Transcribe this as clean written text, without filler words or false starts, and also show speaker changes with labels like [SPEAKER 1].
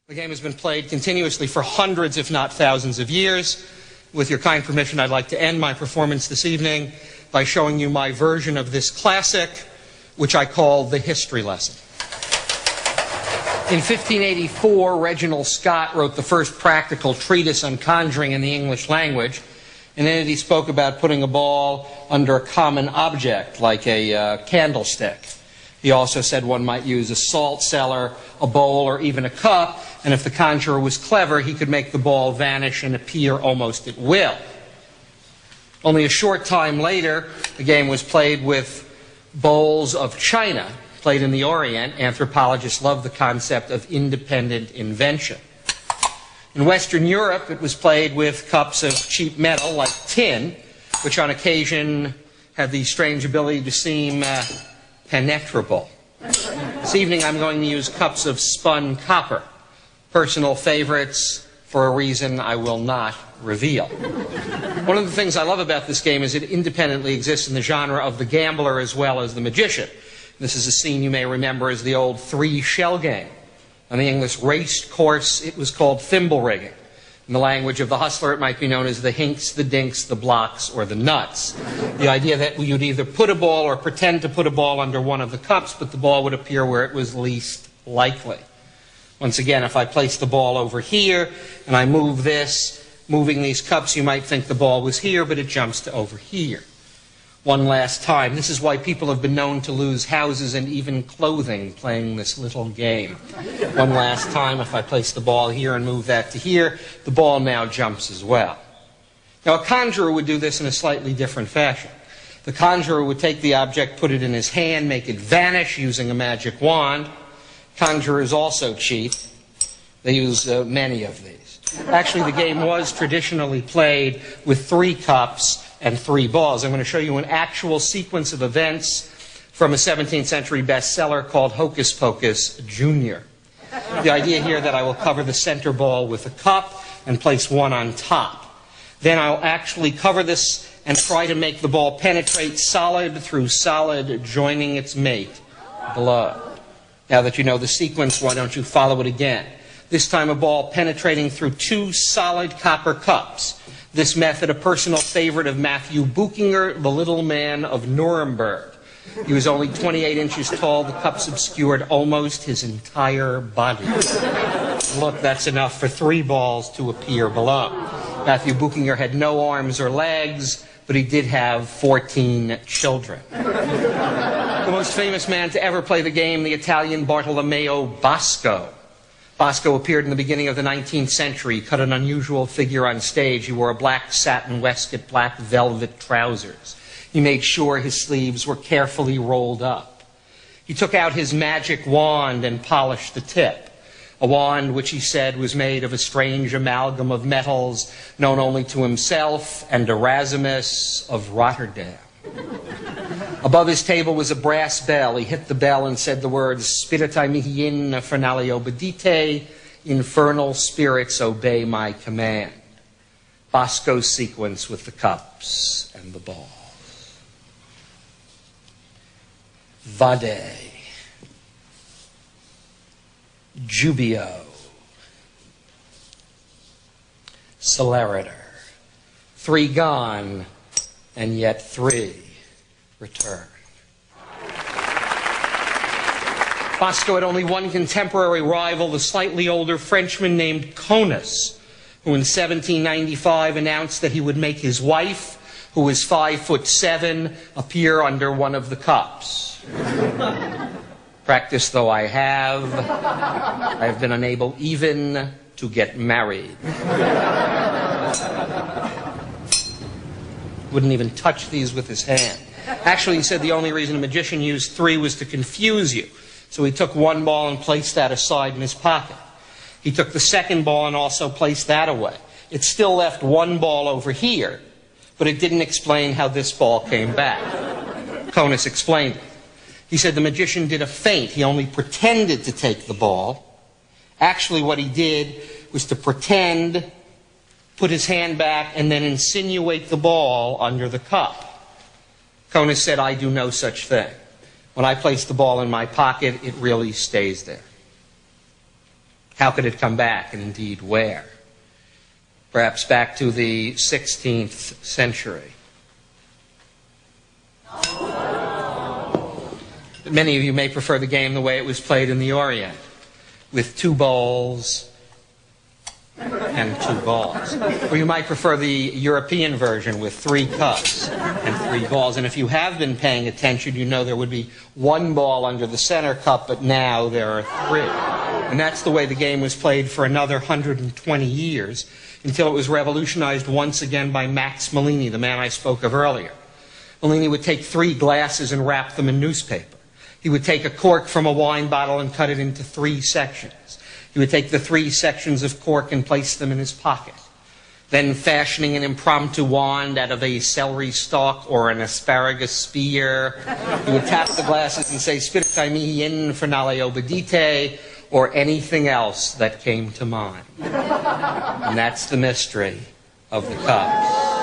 [SPEAKER 1] The game has been played continuously for hundreds, if not thousands of years. With your kind permission, I'd like to end my performance this evening by showing you my version of this classic, which I call the history lesson. In 1584, Reginald Scott wrote the first practical treatise on conjuring in the English language. And in it he spoke about putting a ball under a common object, like a candlestick. He also said one might use a salt cellar, a bowl, or even a cup, and if the conjurer was clever, he could make the ball vanish and appear almost at will. Only a short time later, the game was played with bowls of china, played in the Orient. Anthropologists love the concept of independent invention. In Western Europe, it was played with cups of cheap metal, like tin, which on occasion have the strange ability to seem penetrable. This evening I'm going to use cups of spun copper, personal favorites for a reason I will not reveal. One of the things I love about this game is it independently exists in the genre of the gambler as well as the magician. This is a scene you may remember as the old three-shell game. On the English race course, it was called thimble rigging. In the language of the hustler, it might be known as the hinks, the dinks, the blocks, or the nuts. The idea that you'd either put a ball or pretend to put a ball under one of the cups, but the ball would appear where it was least likely. Once again, if I place the ball over here and I move this, moving these cups, you might think the ball was here, but it jumps to over here. One last time. This is why people have been known to lose houses and even clothing playing this little game. One last time, if I place the ball here and move that to here, the ball now jumps as well. Now, a conjurer would do this in a slightly different fashion. The conjurer would take the object, put it in his hand, make it vanish using a magic wand. Conjurers also cheat. They use many of these. Actually, the game was traditionally played with 3 cups and 3 balls. I'm going to show you an actual sequence of events from a 17th century bestseller called Hocus Pocus Jr. The idea here that I will cover the center ball with a cup and place one on top. Then I'll actually cover this and try to make the ball penetrate solid through solid, joining its mate below. Now that you know the sequence, why don't you follow it again? This time a ball penetrating through 2 solid copper cups. This method, a personal favorite of Matthew Buchinger, the little man of Nuremberg. He was only 28 inches tall. The cups obscured almost his entire body. Look, that's enough for 3 balls to appear below. Matthew Buchinger had no arms or legs, but he did have 14 children. The most famous man to ever play the game, the Italian Bartolomeo Bosco. Bosco appeared in the beginning of the 19th century. He cut an unusual figure on stage. He wore a black satin waistcoat, black velvet trousers. He made sure his sleeves were carefully rolled up. He took out his magic wand and polished the tip. A wand which he said was made of a strange amalgam of metals known only to himself and Erasmus of Rotterdam. Above his table was a brass bell. He hit the bell and said the words, Spiritae mihi in infernali obedite, infernal spirits obey my command. Bosco's sequence with the cups and the balls. Vade. Jubio. Celerator. 3 gone, and yet 3 return. Bosco had only one contemporary rival, the slightly older Frenchman named Conus, who in 1795 announced that he would make his wife, who was 5'7", appear under one of the cups. Practice though I have been unable even to get married. Wouldn't even touch these with his hand. Actually, he said the only reason a magician used 3 was to confuse you. So he took 1 ball and placed that aside in his pocket. He took the 2nd ball and also placed that away. It still left 1 ball over here, but it didn't explain how this ball came back. Conus explained it. He said the magician did a feint. He only pretended to take the ball. Actually, what he did was to pretend, put his hand back, and then insinuate the ball under the cup. Conus said, I do no such thing. When I place the ball in my pocket, it really stays there. How could it come back, and indeed where? Perhaps back to the 16th century. But many of you may prefer the game the way it was played in the Orient, with 2 bowls and 2 balls. Or you might prefer the European version with 3 cups and 3 balls. And if you have been paying attention, you know there would be 1 ball under the center cup, but now there are 3. And that's the way the game was played for another 120 years, until it was revolutionized once again by Max Malini, the man I spoke of earlier. Malini would take 3 glasses and wrap them in newspaper. He would take a cork from a wine bottle and cut it into 3 sections. He would take the 3 sections of cork and place them in his pocket. Then, fashioning an impromptu wand out of a celery stalk or an asparagus spear, he would tap the glasses and say, "Spiritai mihi in finale obedite," or anything else that came to mind. And that's the mystery of the cups.